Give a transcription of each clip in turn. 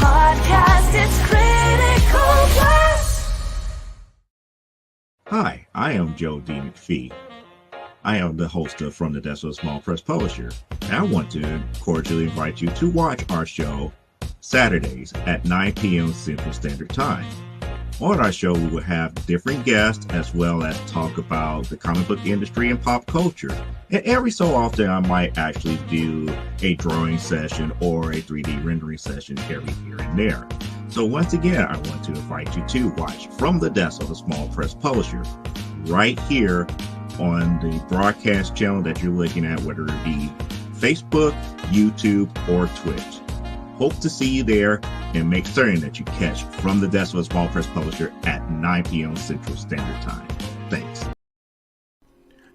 podcast, it's Critical Blast. Hi, I am Joe D. McPhee. I am the host of From the Desk of a Small Press Publisher, and I want to cordially invite you to watch our show Saturdays at 9 p.m. Central Standard Time. On our show, we will have different guests as well as talk about the comic book industry and pop culture. And every so often, I might actually do a drawing session or a 3D rendering session every here and there. So once again, I want to invite you to watch From the Desk of a Small Press Publisher right here on the broadcast channel that you're looking at, whether it be Facebook, YouTube, or Twitch. Hope to see you there, and make certain that you catch From the Desk of a Small Press Publisher at 9 p.m. Central Standard Time. Thanks.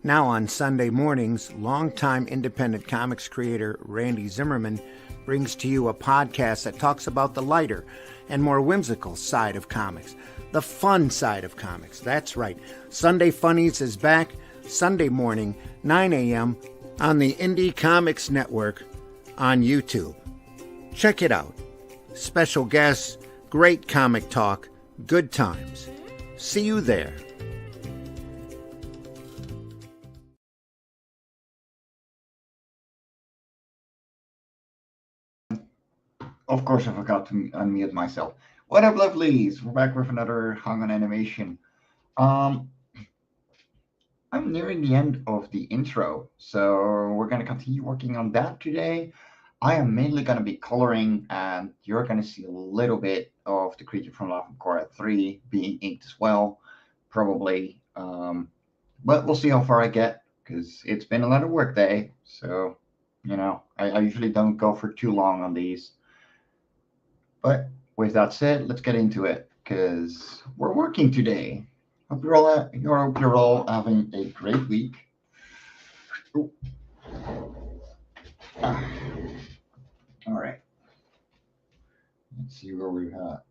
Now on Sunday mornings, longtime independent comics creator Randy Zimmerman brings to you a podcast that talks about the lighter and more whimsical side of comics, the fun side of comics. That's right. Sunday Funnies is back Sunday morning, 9 a.m. on the Indie Comics Network on YouTube. Check it out. Special guests, great comic talk, good times. See you there. Of course, I forgot to unmute myself. What up, lovelies? We're back with another Hung on Animation. I'm nearing the end of the intro, so we're going to continue working on that today. I am mainly going to be coloring, and you're going to see a little bit of the Creature from Lava Core 3 being inked as well, probably. But we'll see how far I get, because it's been another work day. So, you know, I usually don't go for too long on these. But with that said, let's get into it, because we're working today. Hope you're all having a great week. All right. Let's see where we're at.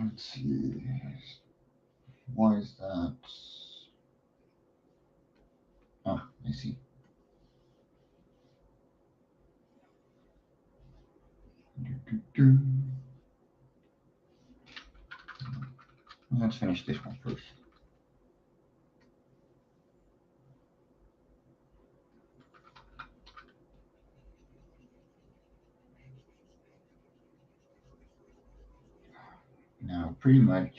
Let's see. Why is that? Ah, I see. Let's finish this one first. Now, pretty much,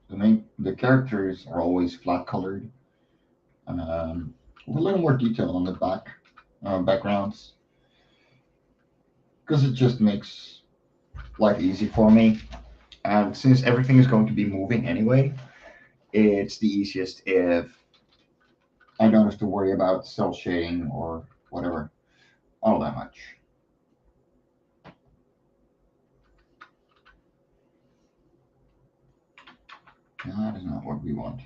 the characters are always flat colored. With a little more detail on the backgrounds, because it just makes life easy for me. And since everything is going to be moving anyway, it's the easiest if I don't have to worry about cell shading or whatever all that much. That is not what we want.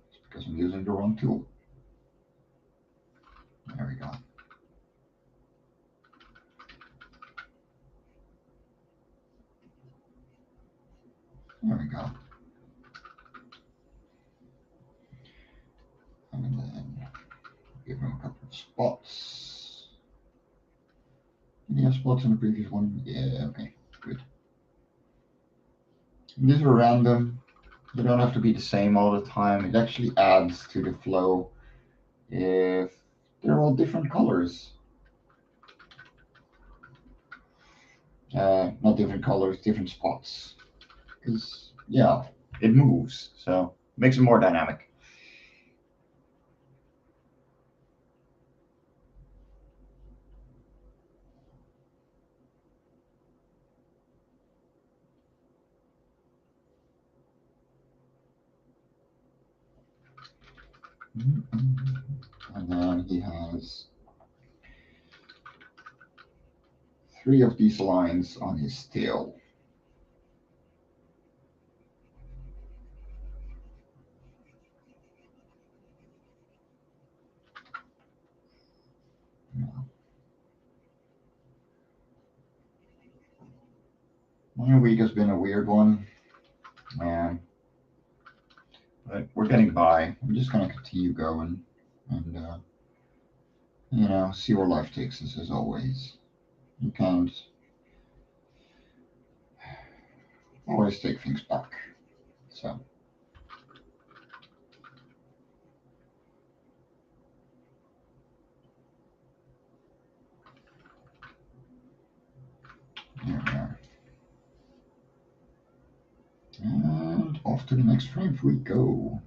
It's because I'm using the wrong tool. There we go. There we go. And then give him a couple of spots. Did he have spots in the previous one? Yeah, okay, good. And these are random. They don't have to be the same all the time. It actually adds to the flow if they're all different colors. Not different colors, different spots. Because, yeah, it moves, so it makes it more dynamic. And then he has 3 of these lines on his tail. My week has been a weird one. man. But we're getting by. I'm just gonna continue going and see where life takes us as always. You can't always take things back. So here we are. And off to the next frame we go.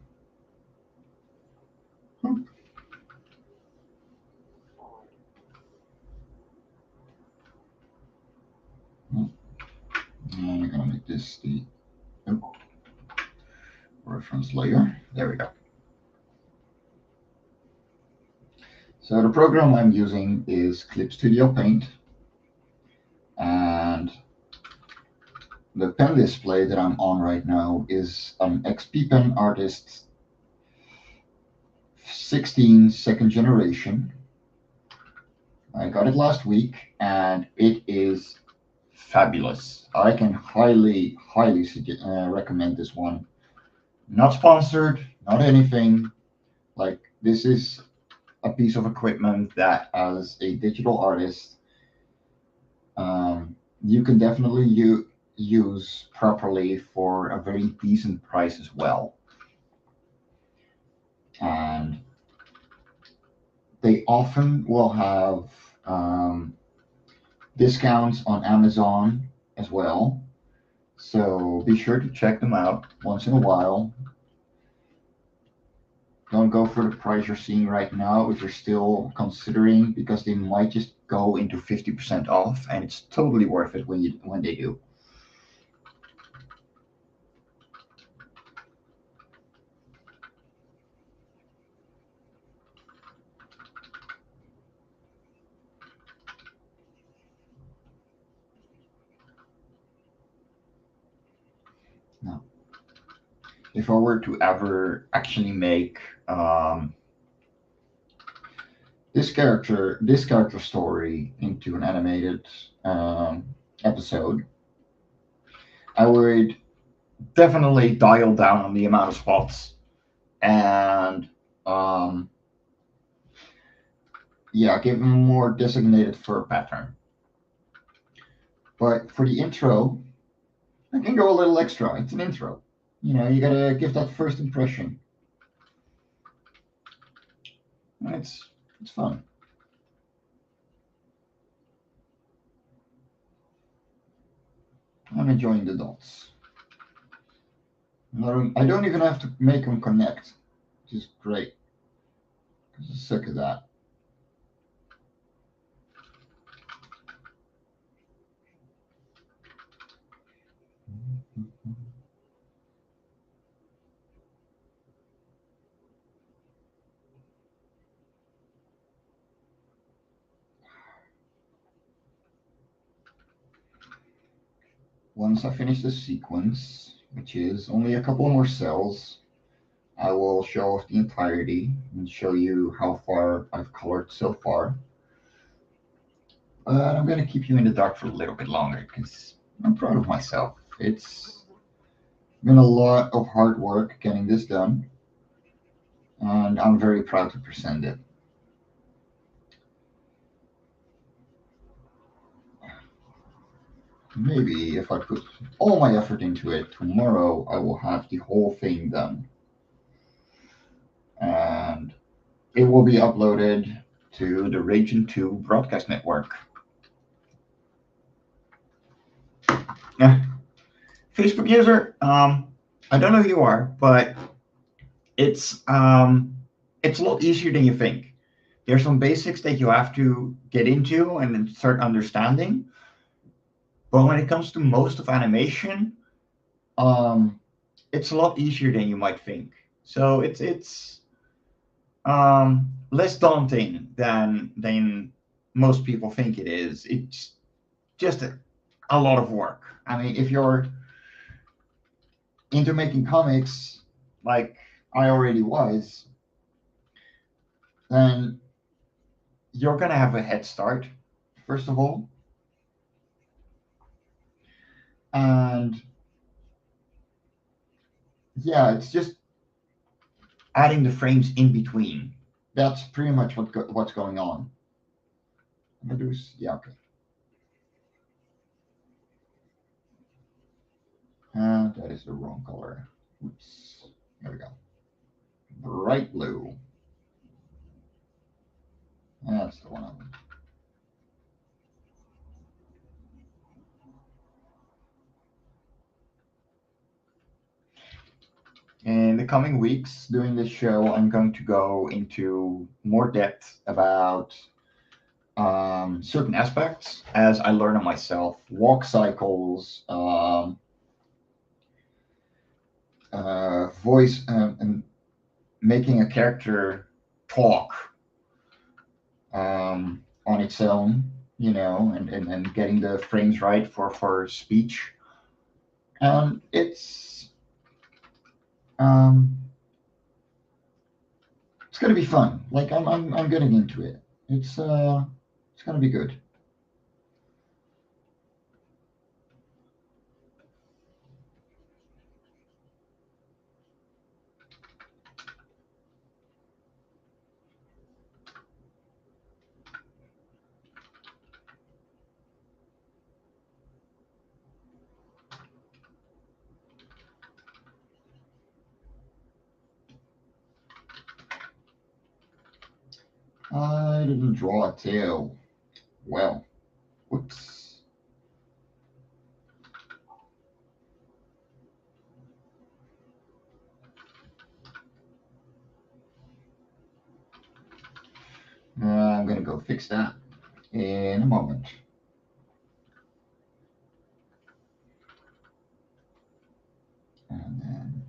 And I'm gonna make this the reference layer. There we go. So the program I'm using is Clip Studio Paint, and the pen display that I'm on right now is an XP Pen Artist 16 second generation. I got it last week, and it is fabulous. I can highly recommend this one. Not sponsored, not anything. Like, this is a piece of equipment that, as a digital artist, you can definitely use properly for a very decent price as well. And they often will have discounts on Amazon as well. So be sure to check them out once in a while. Don't go for the price you're seeing right now if you're still considering, because they might just go into 50% off, and it's totally worth it when they do. Now, if I were to ever actually make this character story into an animated episode, I would definitely dial down on the amount of spots, and give them a more designated fur pattern. But for the intro, I can go a little extra. It's an intro. You gotta give that first impression. And it's fun. I'm enjoying the dots. I don't even have to make them connect, which is great. I'm just sick of that. Once I finish the sequence, which is only a couple more cells, I will show off the entirety and show you how far I've colored so far. But I'm going to keep you in the dark for a little bit longer because I'm proud of myself. It's been a lot of hard work getting this done, and I'm very proud to present it. Maybe if I put all my effort into it, tomorrow I will have the whole thing done. And it will be uploaded to the Ragin 2 broadcast network. Facebook user, I don't know who you are, but it's a lot easier than you think. There's some basics that you have to get into and then start understanding. But when it comes to most of animation, it's a lot easier than you might think. So it's less daunting than most people think it is. It's just a lot of work. I mean, if you're into making comics like I already was, then you're gonna have a head start, first of all. And yeah, it's just adding the frames in between. That's pretty much what's going on. Yeah, okay. That is the wrong color. Oops. There we go. Bright blue. That's the one I want. In the coming weeks, doing this show, I'm going to go into more depth about certain aspects as I learn them myself. Walk cycles, voice, and making a character talk on its own, and getting the frames right for speech. And um, it's gonna be fun. Like I'm getting into it. It's gonna be good. I didn't draw a tail. Well, whoops. I'm gonna go fix that in a moment. And then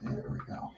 there we go.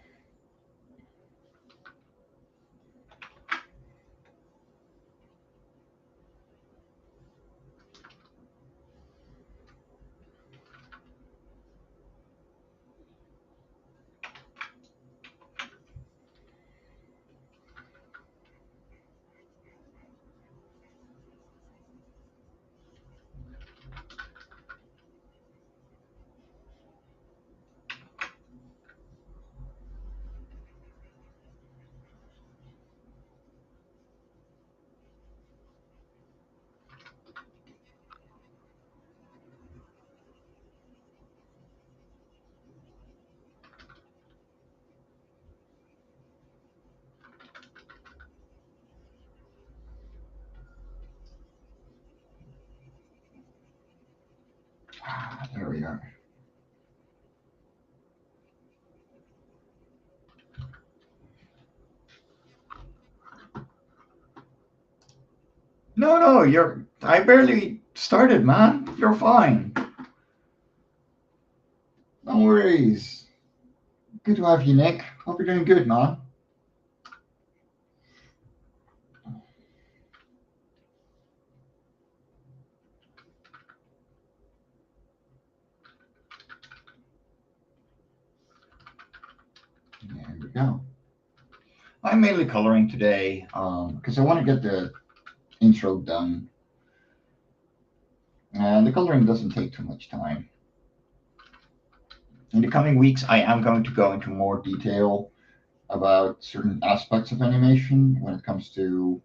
There we are. No, I barely started, man. You're fine. No worries. Good to have you, Nick. Hope you're doing good, man. There we go. I'm mainly coloring today because I want to get the intro done. And the coloring doesn't take too much time. In the coming weeks, I am going to go into more detail about certain aspects of animation when it comes to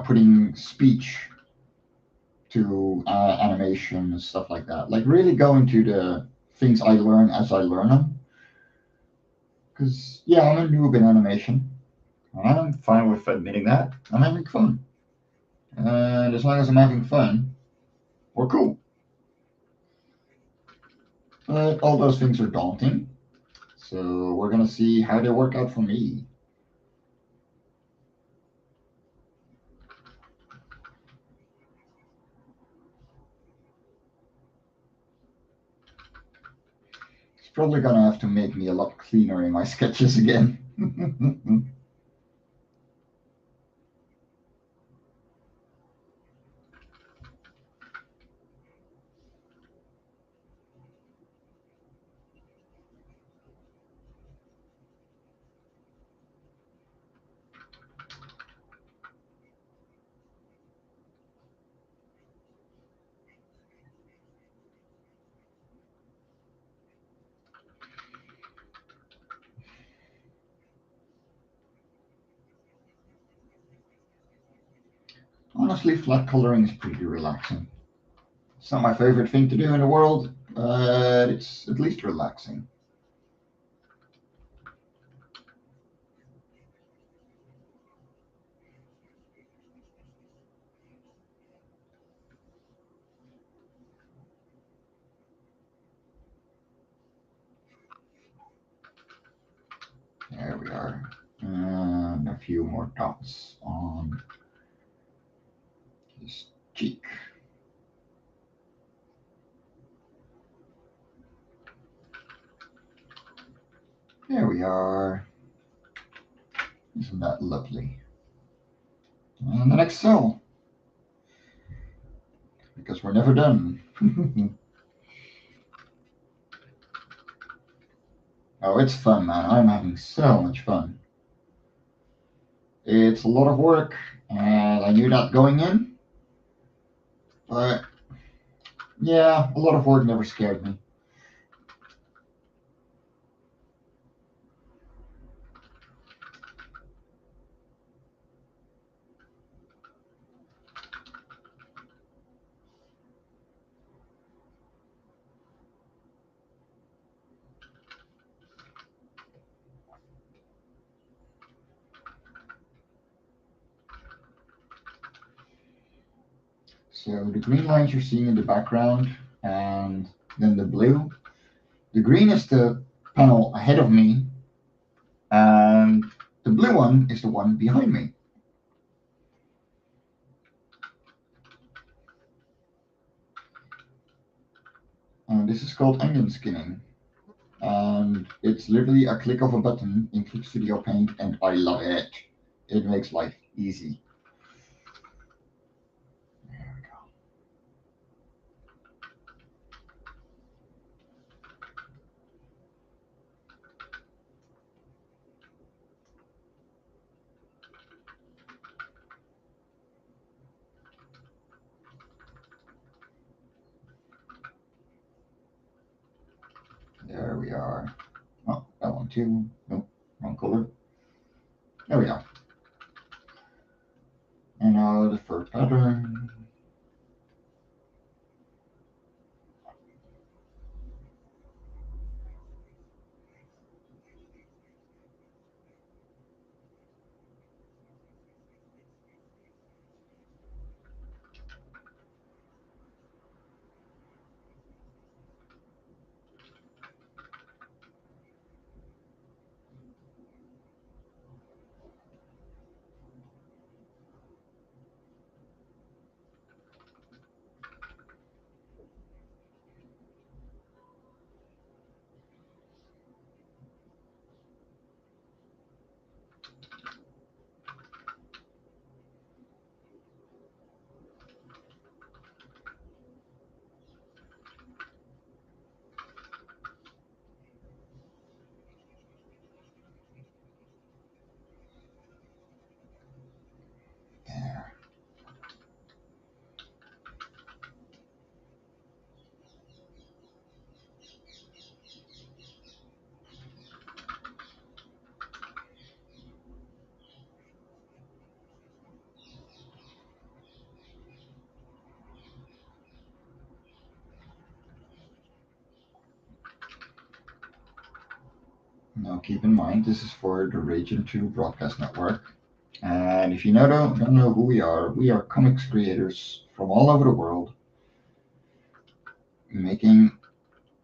putting speech to animation and stuff like that. Like really go into the things I learn as I learn them. Because I'm a noob in animation. I'm fine with admitting that. I'm having fun. And as long as I'm having fun, we're cool. But all those things are daunting. So we're going to see how they work out for me. It's probably going to have to make me a lot cleaner in my sketches again. Honestly, flat coloring is pretty relaxing. It's not my favorite thing to do in the world, but it's at least relaxing. There we are. And a few more dots on his cheek. There we are. Isn't that lovely? And the next cell. Because we're never done. Oh, it's fun, man. I'm having so much fun. It's a lot of work, and I knew that going in. But yeah, a lot of work never scared me. So the green lines you're seeing in the background, and then the blue. The green is the panel ahead of me, and the blue one is the one behind me. And this is called onion skinning. And it's literally a click of a button in Click Studio Paint, and I love it. It makes life easy. There we go. There we are. Oh, that one too. Nope, wrong color. There we are. And now the fur pattern. There. Now keep in mind, this is for the Ragin 2 broadcast network. And if you don't know who we are comics creators from all over the world making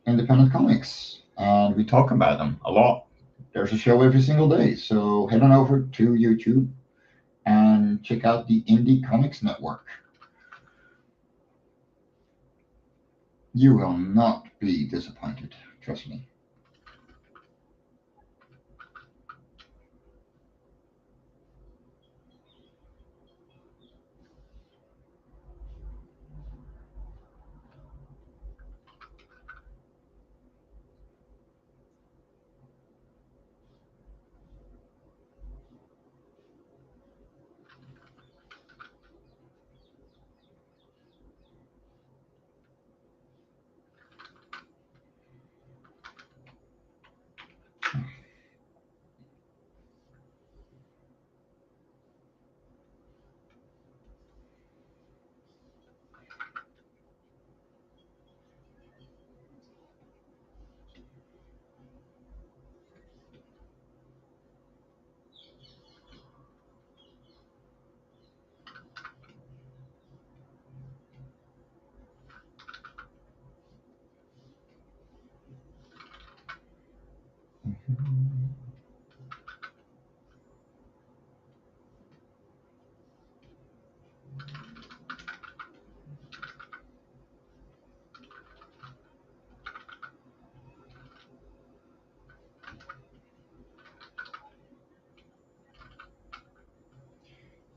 independent comics. and we talk about them a lot. There's a show every single day, so head on over to YouTube and check out the Indie Comics Network. You will not be disappointed, trust me.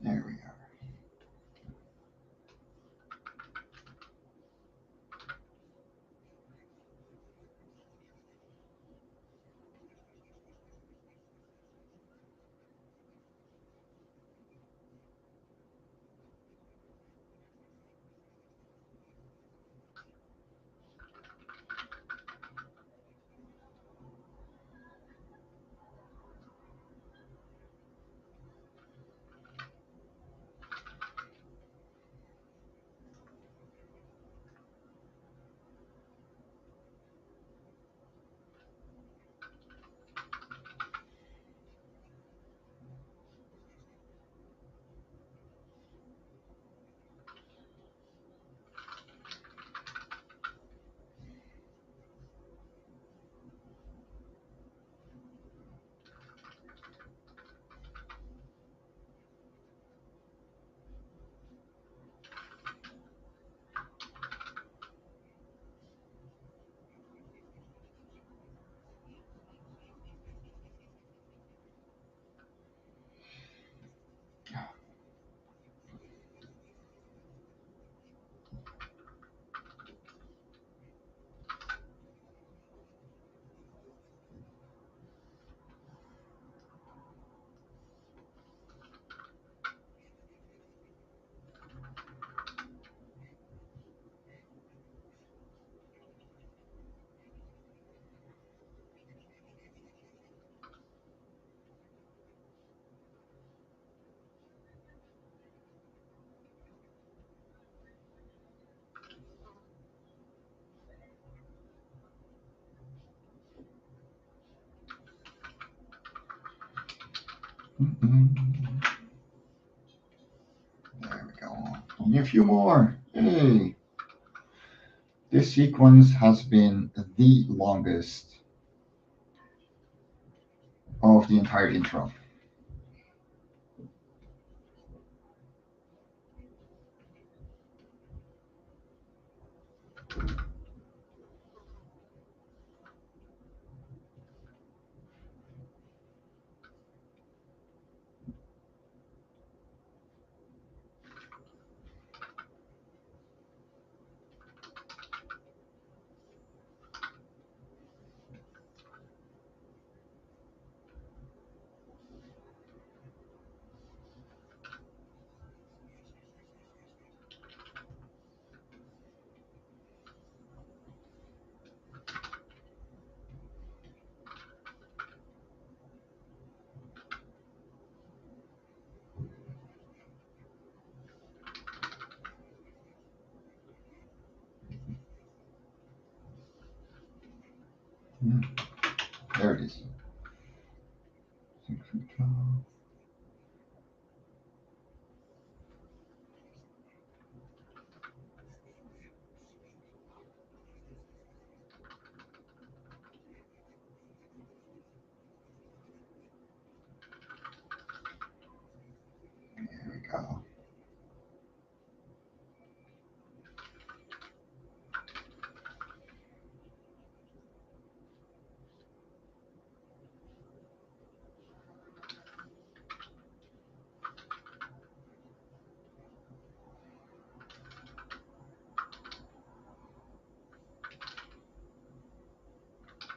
There we are. There we go. Only a few more. Yay. This sequence has been the longest of the entire intro. There it is. 6 and 12.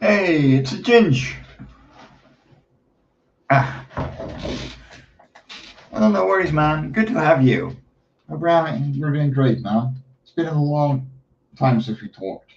Hey, it's a Ginge. Ah, well, no worries, man. Good to have you. Brian, you're doing great, man. It's been a long time since we talked.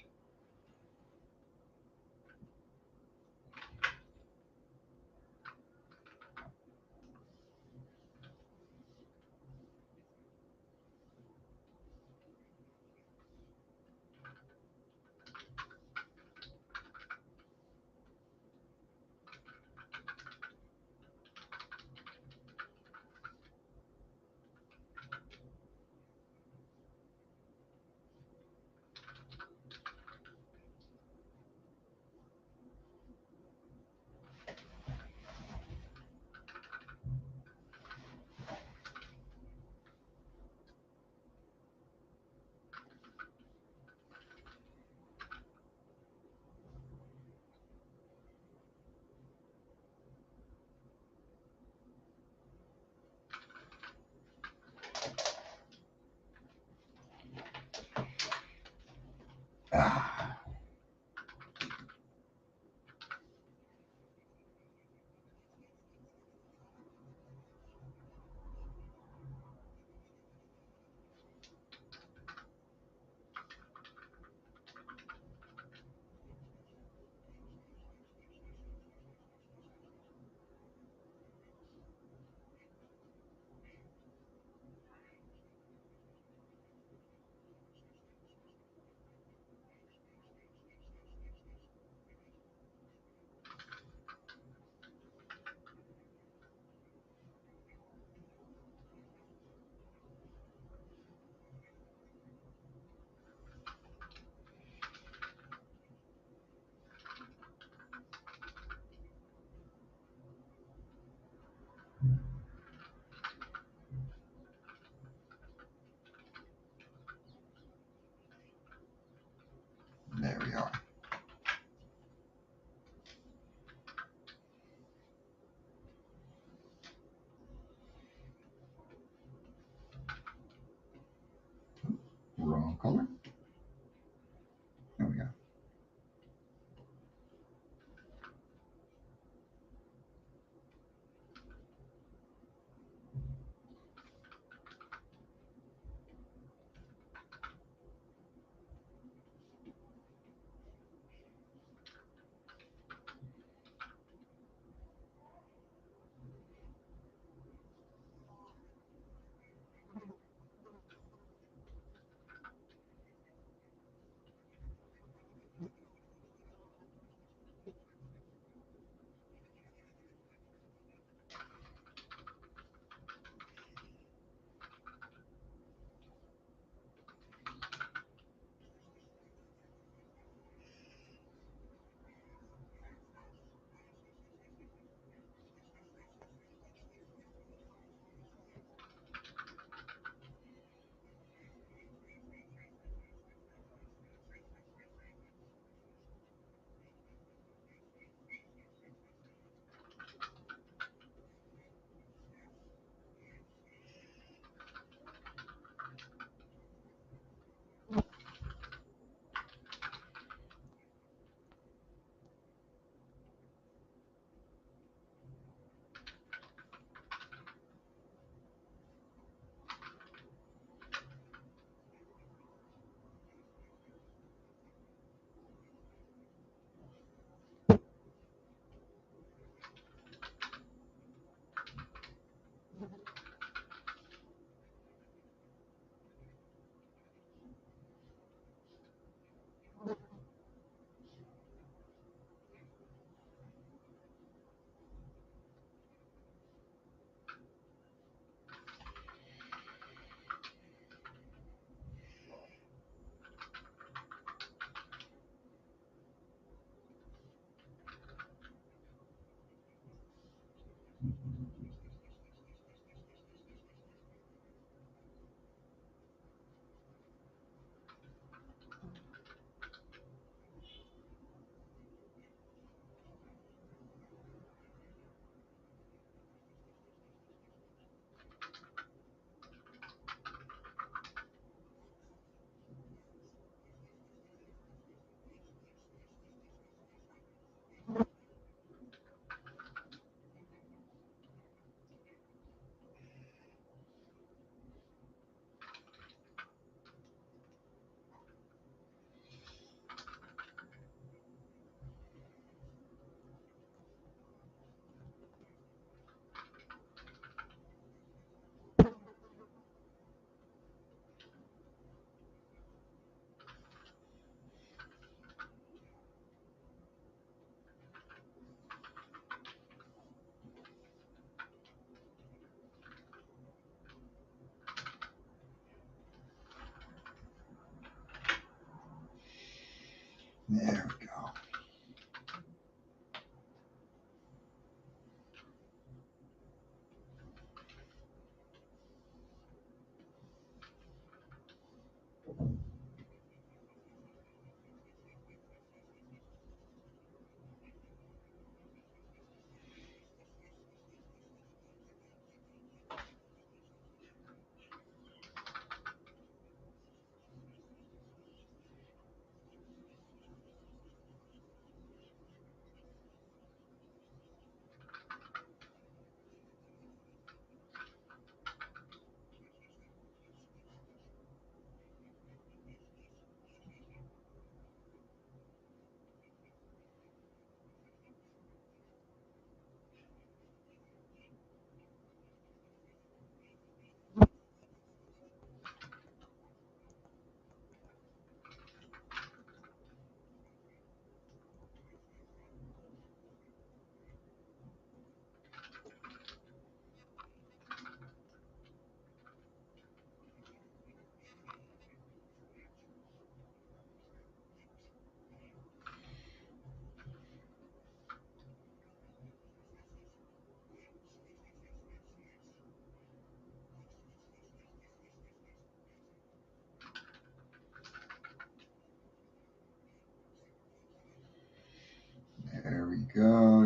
Ah, there we are. Wrong color. There we go.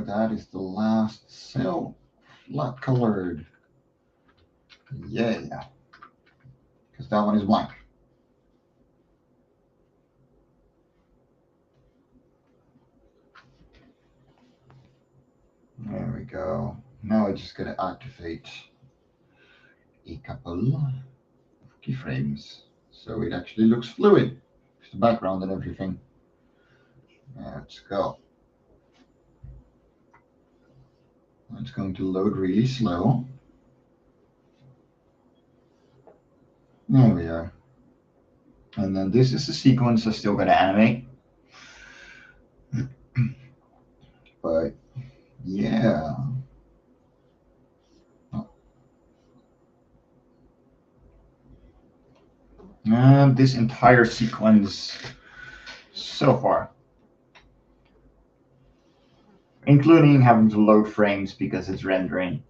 that is the last cell, flat colored. Yeah, because that one is blank. There we go. Now I'm just going to activate a couple of keyframes so it actually looks fluid. It's the background and everything. Let's go. It's going to load really slow. There we are. And then this is the sequence I'm still going to animate. But yeah. And this entire sequence so far, including having to load frames because it's rendering.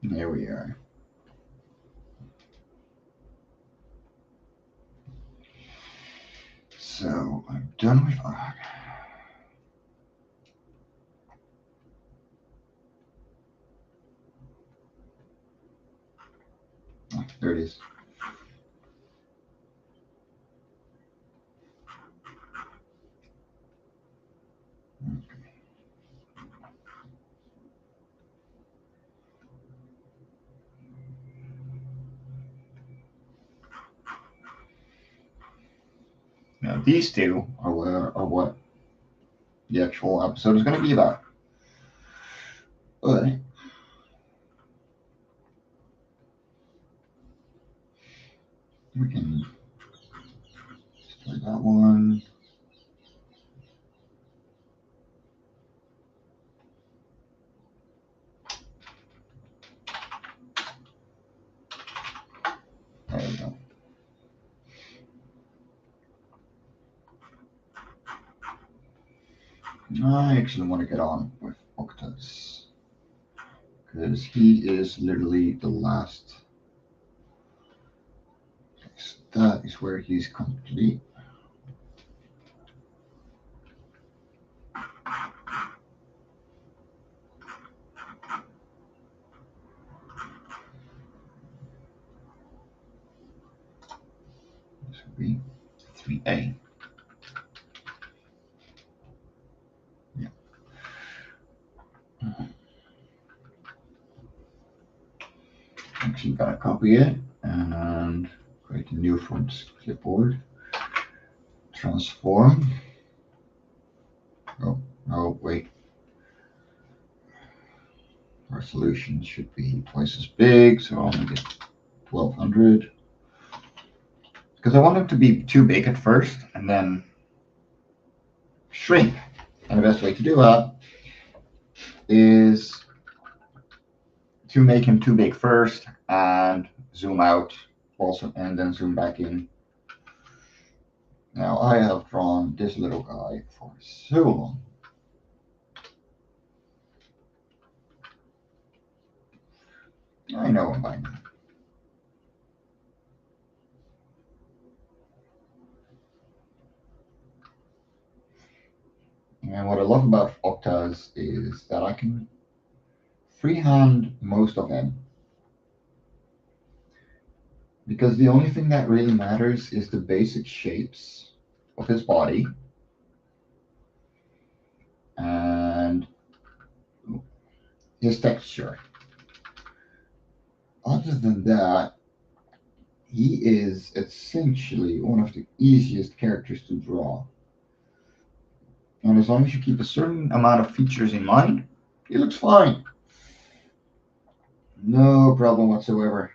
There we are. So I'm done with that. Oh, there it is. Now these two are what the actual episode is going to be about. But we can start that one. There we go. I actually want to get on with Octas because he is literally the last. That is where he's complete. This would be 3A. Yeah. Actually, gotta copy it and create a new from clipboard. Transform. Oh, wait. Resolution should be twice as big, so I'll make it 1200. Because I want it to be too big at first and then shrink. And the best way to do that is to make him too big first and zoom out also and then zoom back in. Now I have drawn this little guy for so long. I know him by now. And what I love about Octas is that I can freehand most of them. Because the only thing that really matters is the basic shapes of his body and his texture. Other than that, he is essentially one of the easiest characters to draw. And as long as you keep a certain amount of features in mind, he looks fine. No problem whatsoever.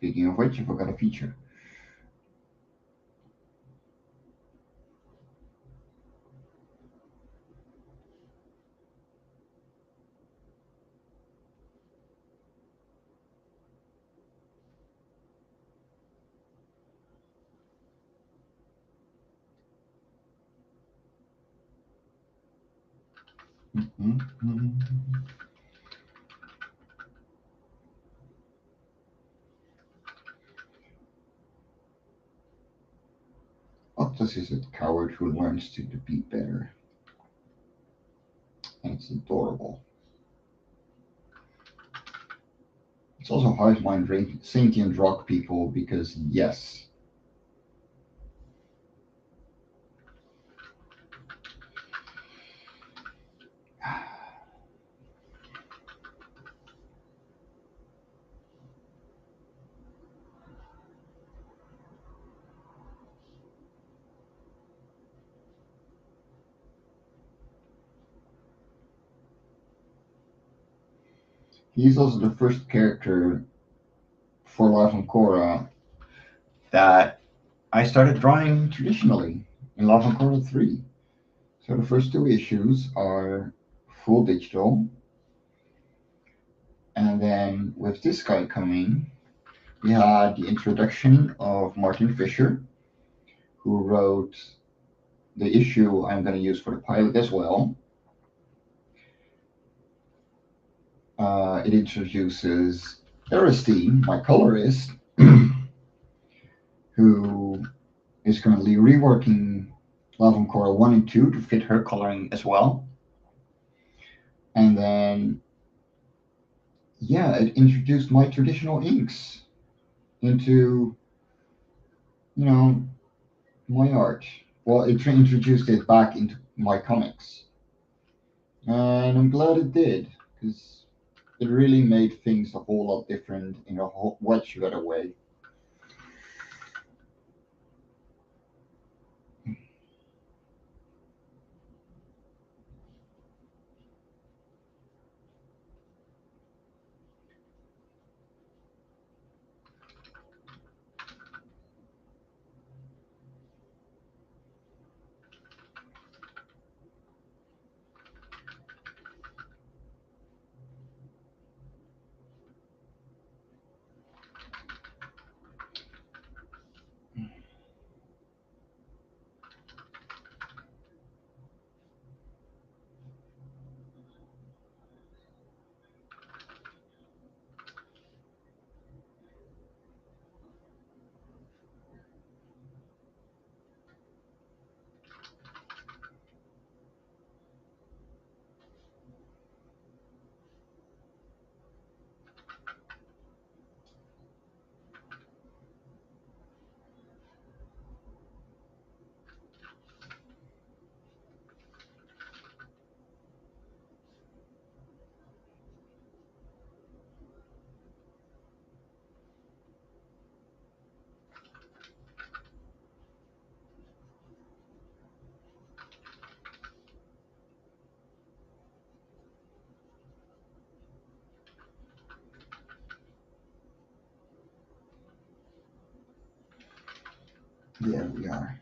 Speaking of which, I forgot a feature. Octus is a coward who learns to be better. And it's adorable. It's also hive mind sentient rock people because yes. He's also the first character for Life on Korra that I started drawing traditionally in Love and Korra 3. So the first 2 issues are full digital. And then with this guy coming, we had the introduction of Martin Fisher, who wrote the issue I'm going to use for the pilot as well. It introduces Aristine, my colorist, who is currently reworking Love and Korra 1 and 2 to fit her coloring as well. And then, yeah, it introduced my traditional inks into, my art. Well, it introduced it back into my comics. And I'm glad it did, because it really made things a whole lot different in a much better way. There we are.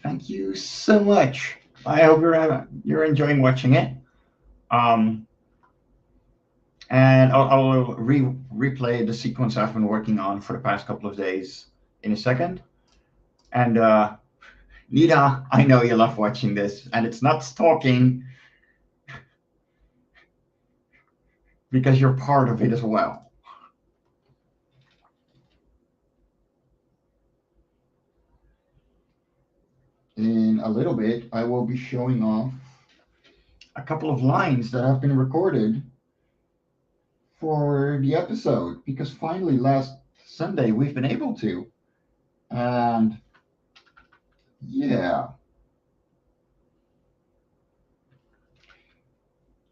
Thank you so much. I hope you're enjoying watching it. And I'll replay the sequence I've been working on for the past couple of days in a second. And Nita, I know you love watching this, and it's not stalking because you're part of it as well. And a little bit, I will be showing off a couple of lines that have been recorded for the episode because finally last Sunday we've been able to. And yeah,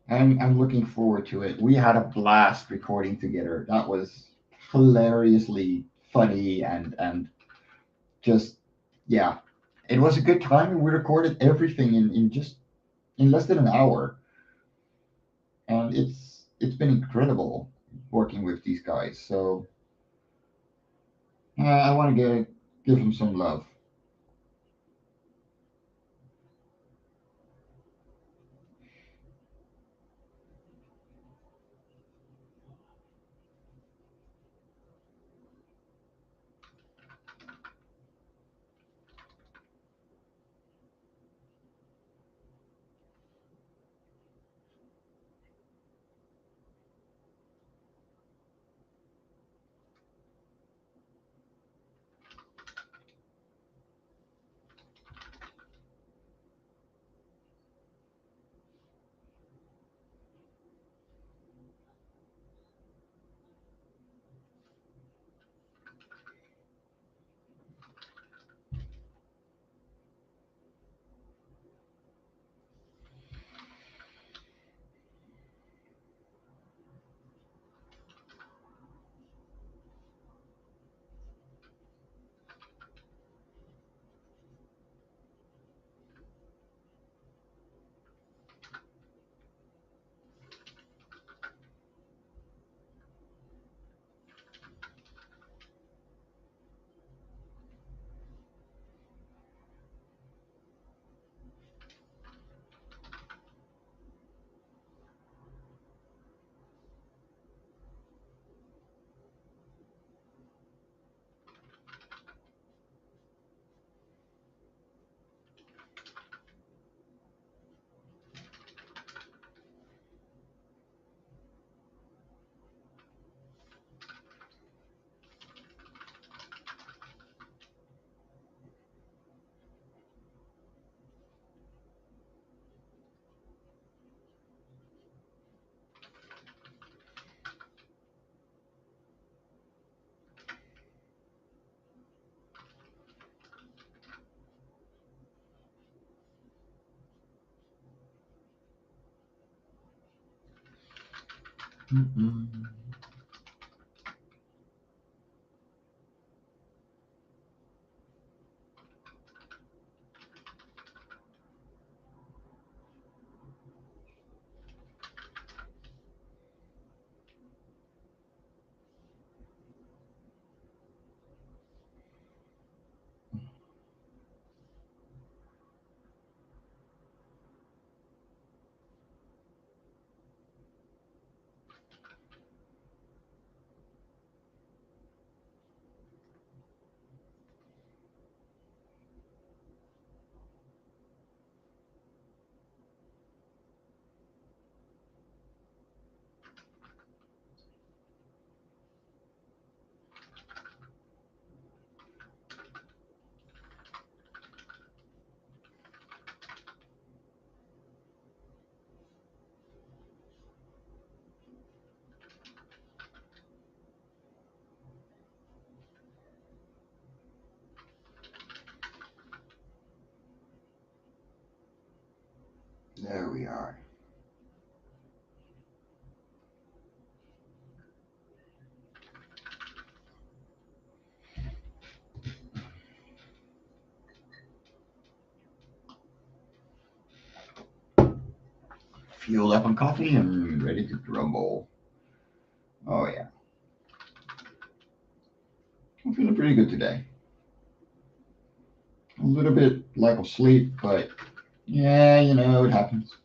I'm looking forward to it. We had a blast recording together. That was hilariously funny and just yeah, it was a good time. We recorded everything in just in less than an hour, and it's been incredible working with these guys. So I want to give them some love. Mm-mm. There we are. Fueled up on coffee and ready to grumble. Oh yeah, I'm feeling pretty good today. A little bit lack of sleep, but yeah, it happens.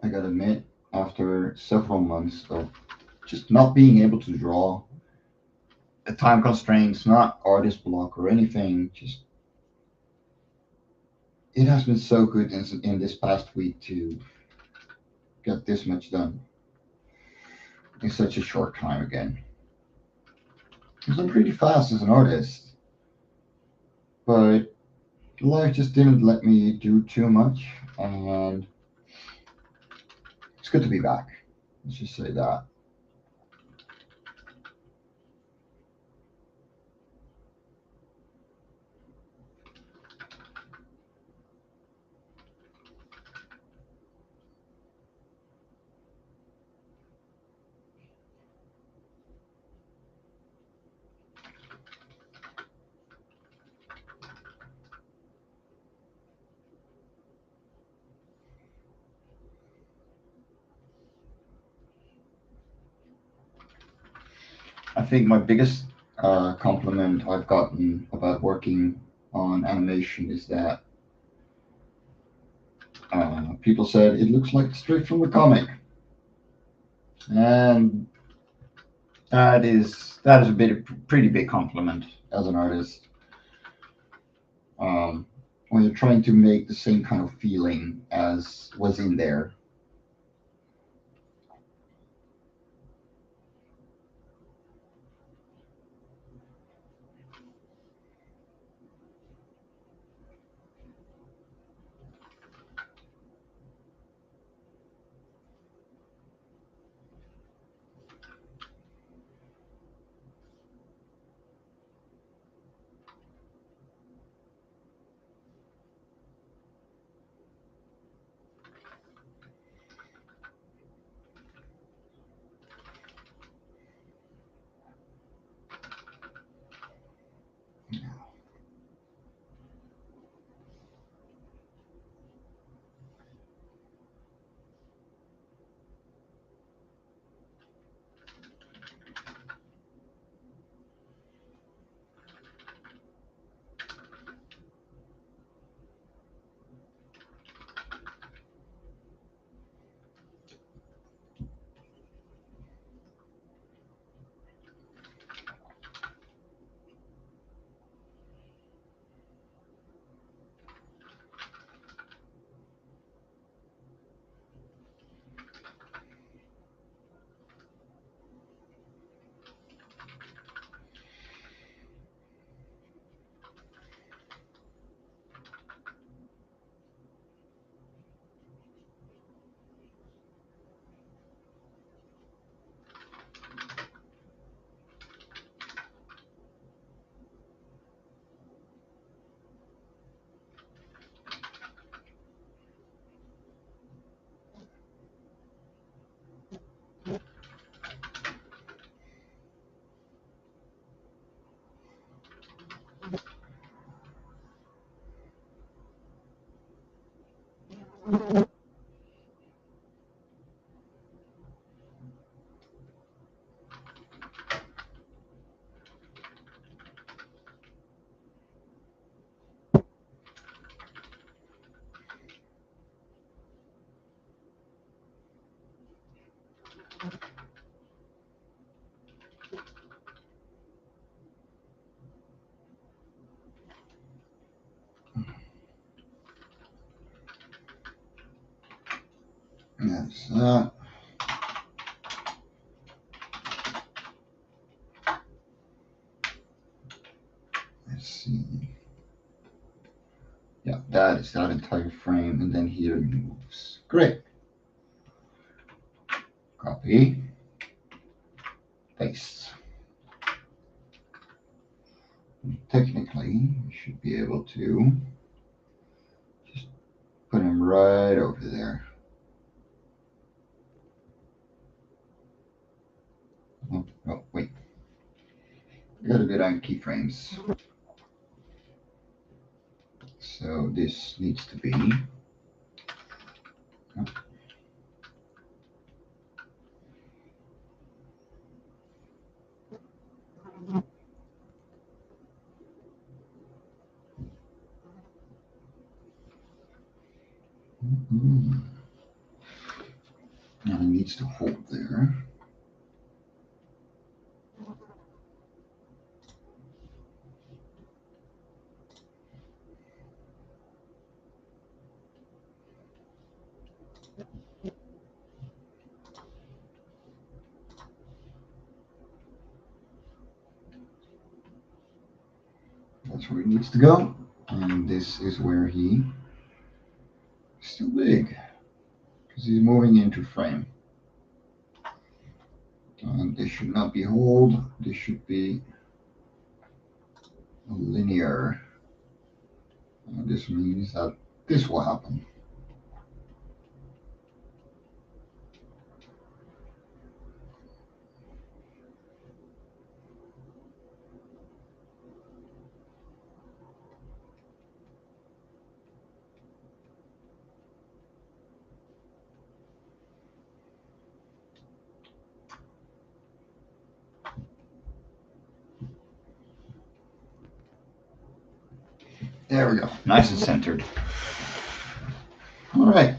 I gotta admit, after several months of just not being able to draw, the time constraints, not artist block or anything, just it has been so good in this past week to get this much done in such a short time again. Because I'm pretty fast as an artist, but life just didn't let me do too much, and it's good to be back. Let's just say that. I think my biggest compliment I've gotten about working on animation is that people said it looks like straight from the comic, and that is a pretty big compliment as an artist. Um, when you're trying to make the same kind of feeling as was in there. Yes. Let's see. Yeah, that is that entire frame, and then here it moves. Great. Copy. Paste. Technically, we should be able to just put him right over there. Oh, wait. I gotta go down keyframes. So this needs to be. needs to hold there. That's where he needs to go. And this is where he is too big. Because he's moving into frame. And this should not be hold. This should be linear. And this means that this will happen. There we go. Nice and centered. All right.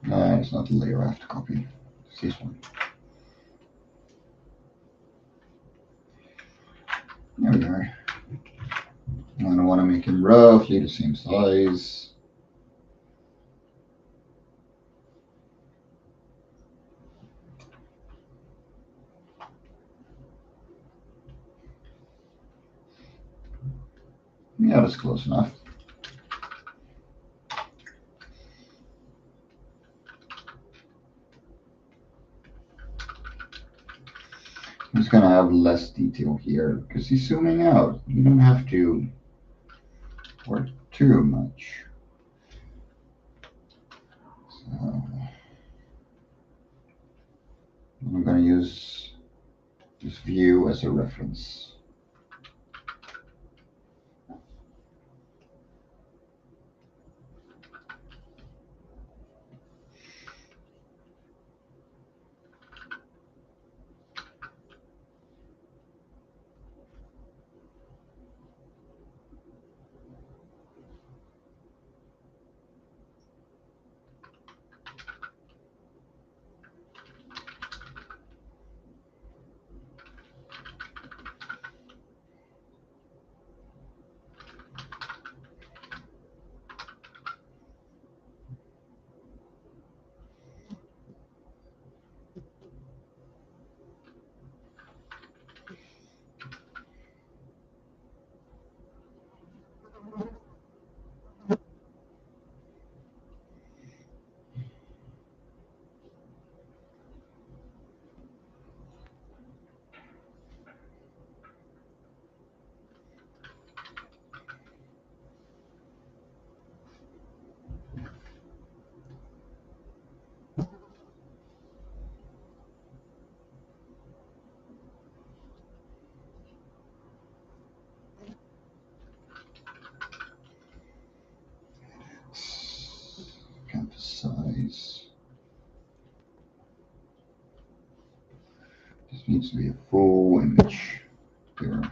No, it's not the layer I have to copy. It's this one. There we are. And I want to make him roughly the same size. Yeah, that's close enough. I'm just going to have less detail here because he's zooming out. You don't have to work too much. So I'm going to use this view as a reference. Canvas size. This needs to be a full image there.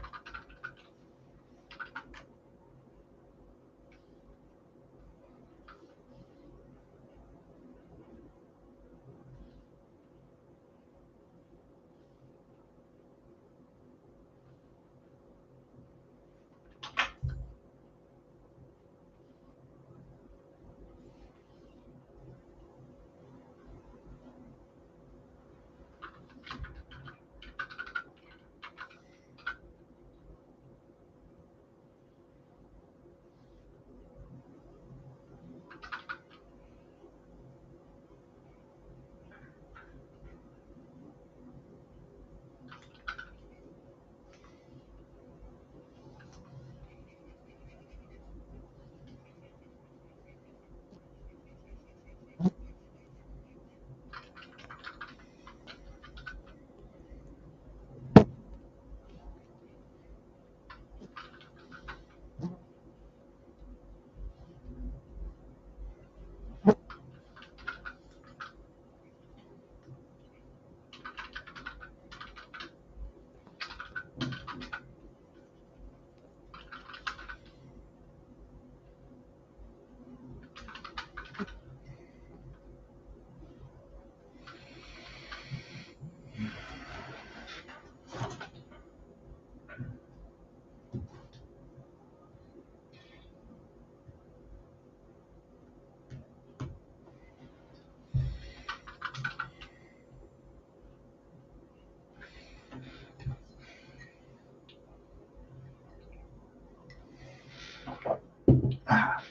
Ah.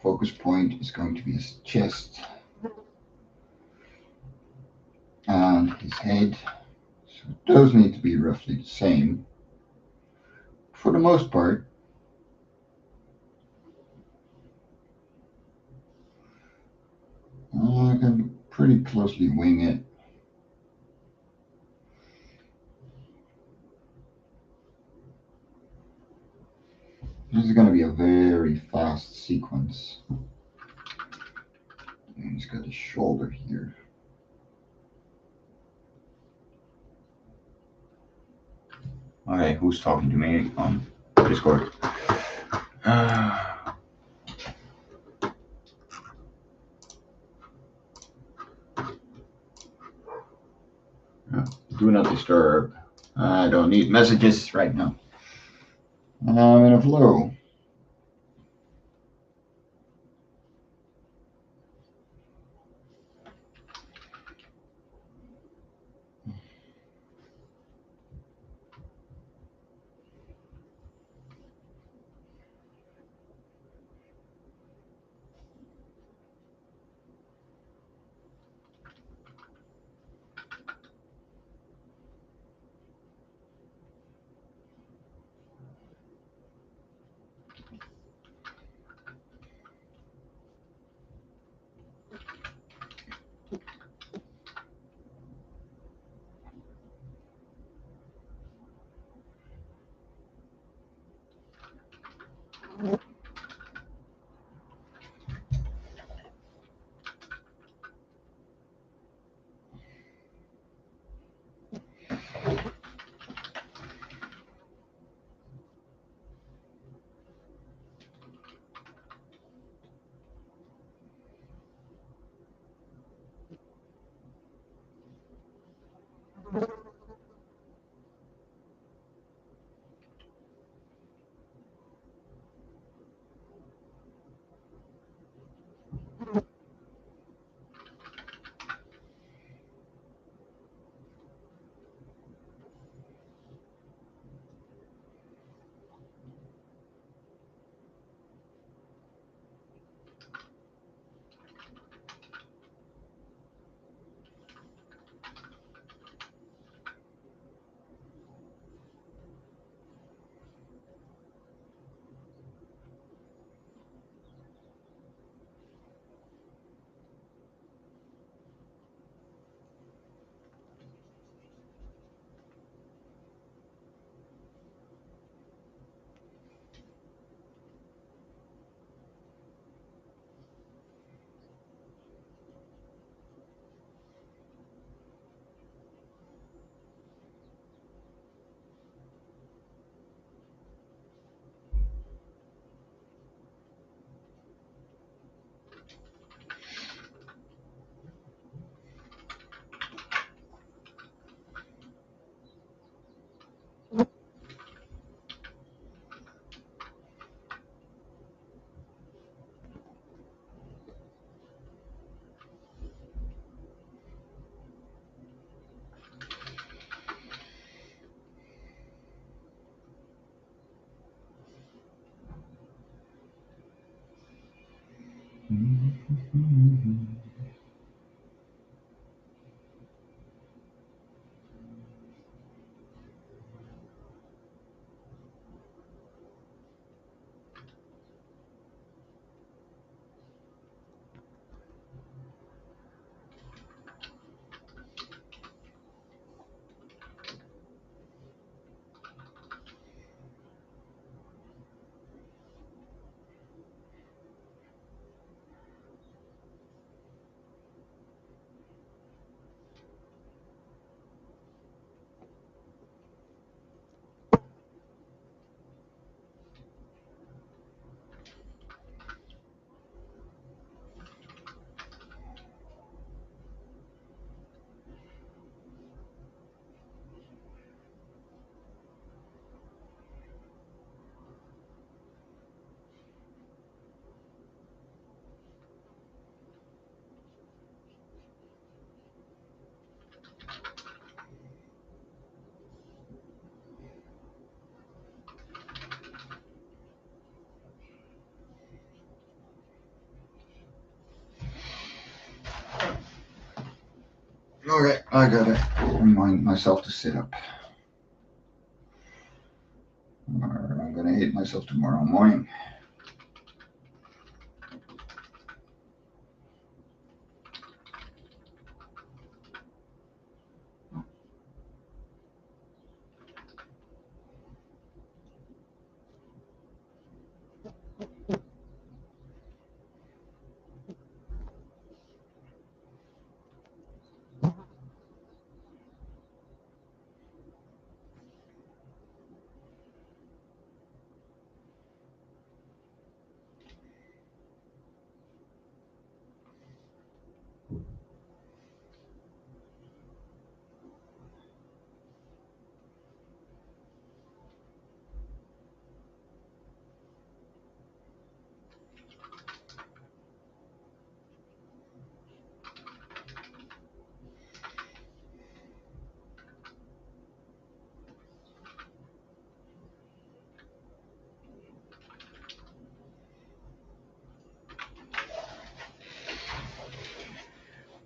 Focus point is going to be his chest and his head. So those need to be roughly the same. For the most part, I can pretty closely wing it. This is going to be a very fast sequence. And he's got his shoulder here. Okay, who's talking to me on Discord? Do not disturb. I don't need messages right now. I'm in a flow. I gotta remind myself to sit up. Or I'm gonna hate myself tomorrow morning.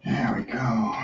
There we go.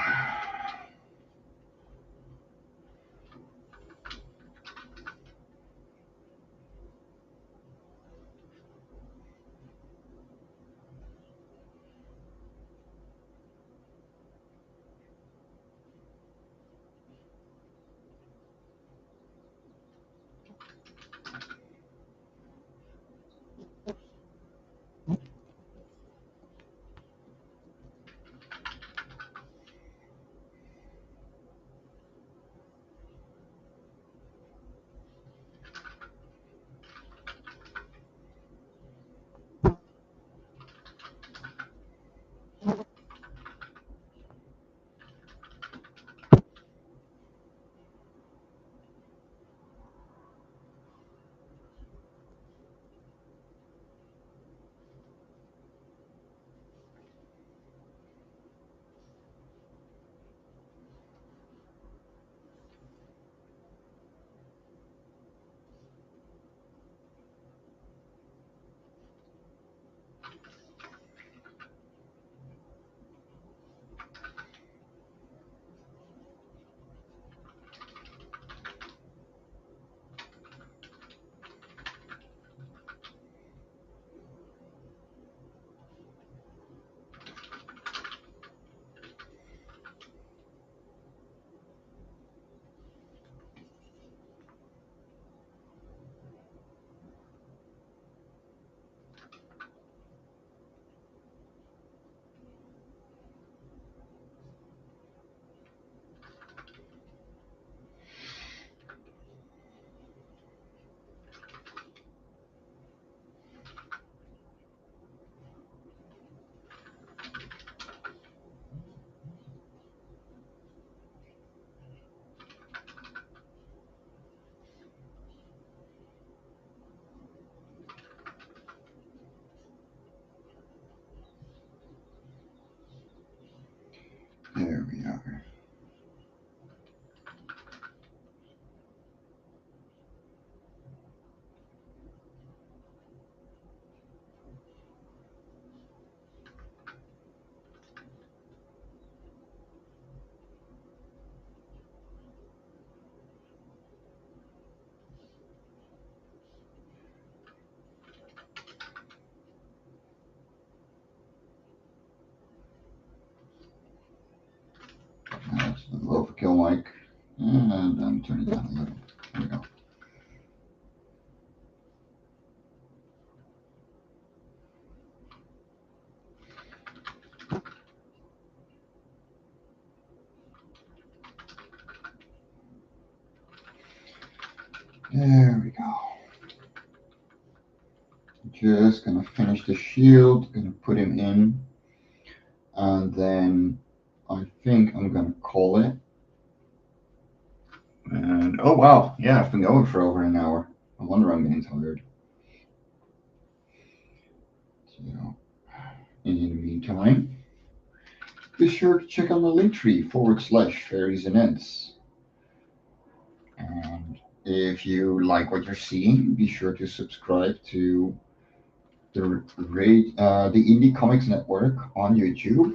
There we are. That's the low for kill mic. And then turn it down a little. There we go. There we go. Just gonna finish the shield, gonna put him in, and then I think I'm gonna call it. And oh wow, yeah, I've been going for over an hour. No wonder I'm getting tired. So, in the meantime, be sure to check out my Linktree /fairies and ends. And if you like what you're seeing, be sure to subscribe to the Indie Comics Network on YouTube.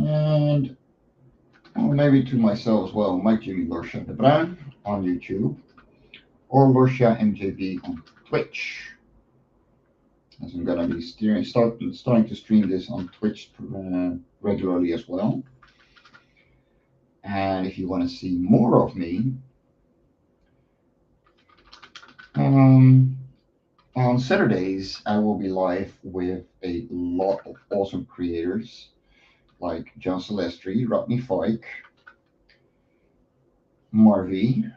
And maybe to myself as well, Mike Jimmy Lortia the Bruin on YouTube, or Lortia MJB on Twitch. As I'm gonna be starting to stream this on Twitch regularly as well. And if you want to see more of me, on Saturdays I will be live with a lot of awesome creators like John Celestri, Rodney Fike, Marvy,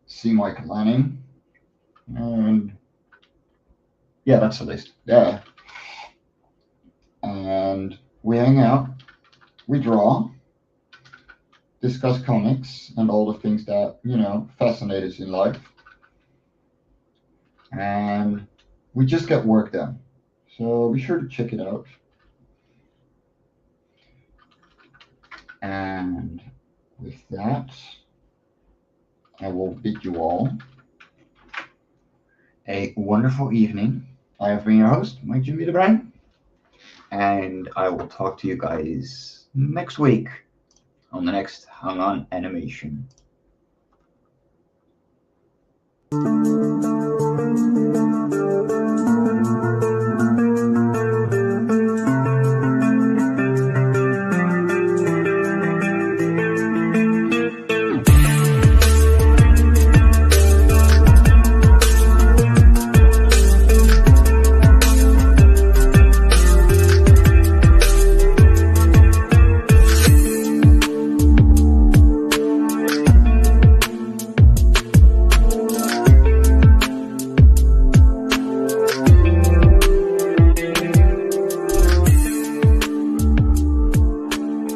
C. Mike Lanning, and yeah, that's the list. Yeah. And we hang out, we draw, discuss comics and all the things that, fascinate us in life. And we just get work done. So be sure to check it out. And with that, I will bid you all a wonderful evening. I have been your host, Mike Jimmy the Bruin, and I will talk to you guys next week on the next Hung On Animation.